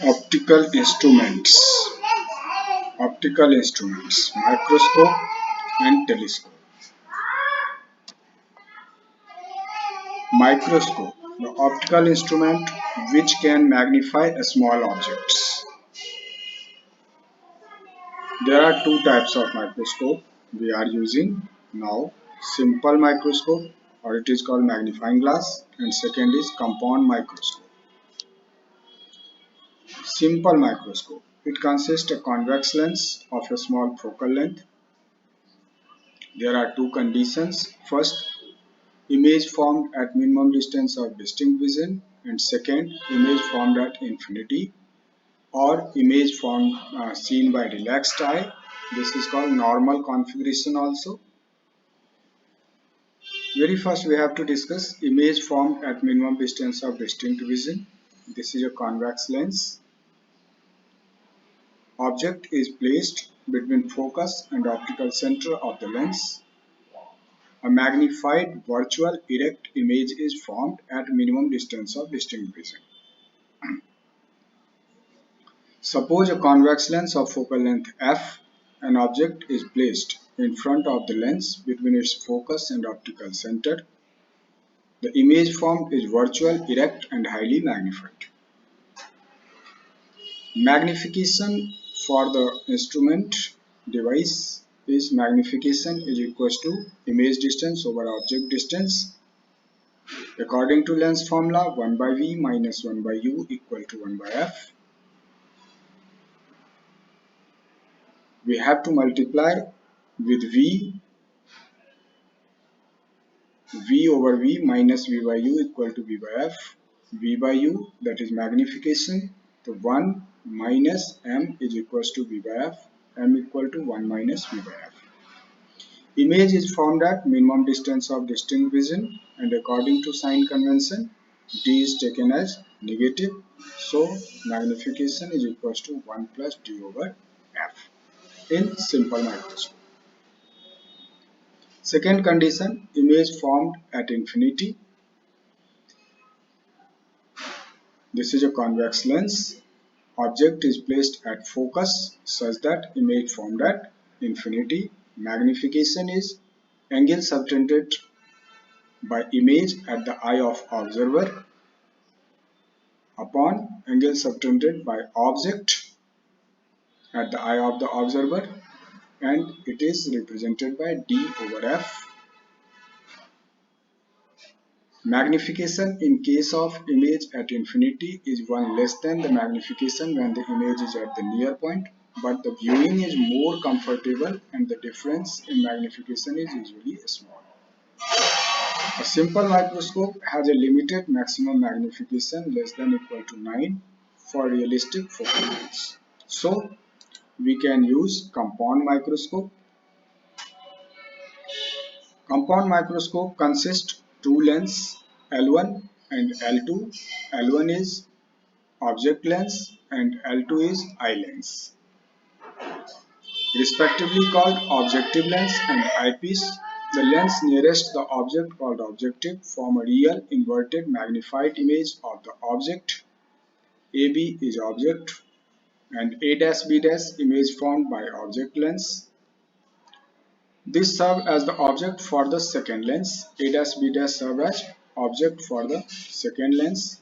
Optical instruments. Optical instruments, microscope and telescope. Microscope, the optical instrument which can magnify small objects. There are two types of microscope we are using now. Simple microscope, or it is called magnifying glass, and second is compound microscope. Simple microscope. It consists of a convex lens of a small focal length. There are two conditions. First, image formed at minimum distance of distinct vision, and second, image formed at infinity, or image formed seen by relaxed eye. This is called normal configuration also. Very first we have to discuss image formed at minimum distance of distinct vision. This is a convex lens. Object is placed between focus and optical center of the lens. A magnified virtual erect image is formed at minimum distance of distinct vision. Suppose a convex lens of focal length f, an object is placed in front of the lens between its focus and optical center. The image formed is virtual, erect and highly magnified. Magnification for the instrument device is magnification is equals to image distance over object distance. According to lens formula, 1 by v minus 1 by u equal to 1 by f. We have to multiply with v over v minus v by u equal to v by f. V by u, that is magnification. So 1 minus m is equals to v by f. M equal to 1 minus v by f. Image is formed at minimum distance of distinct vision, and according to sign convention, d is taken as negative. So magnification is equals to 1 plus d over f in simple microscope. Second condition, image formed at infinity. This is a convex lens. Object is placed at focus such that image formed at infinity. Magnification is angle subtended by image at the eye of observer upon angle subtended by object at the eye of the observer, and it is represented by d over f. Magnification in case of image at infinity is 1 less than the magnification when the image is at the near point, but the viewing is more comfortable and the difference in magnification is usually small. A simple microscope has a limited maximum magnification less than equal to 9 for realistic focal lengths. So we can use compound microscope. Compound microscope consists two lenses L1 and L2. L1 is object lens and L2 is eye lens, respectively called objective lens and eyepiece. The lens nearest the object, called objective, form a real inverted magnified image of the object. AB is object and A-B' image formed by object lens. This serves as the object for the second lens. A-B' serve as object for the second lens.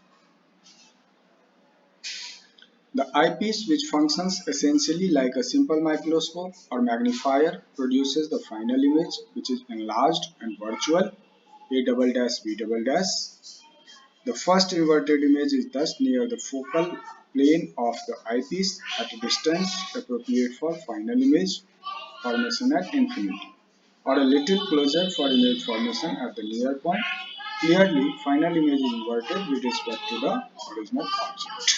The eyepiece, which functions essentially like a simple microscope or magnifier, produces the final image, which is enlarged and virtual. A'-B'. The first inverted image is thus near the focal plane of the eyepiece at a distance appropriate for final image formation at infinity, or a little closer for image formation at the near point. Clearly, final image is inverted with respect to the original object.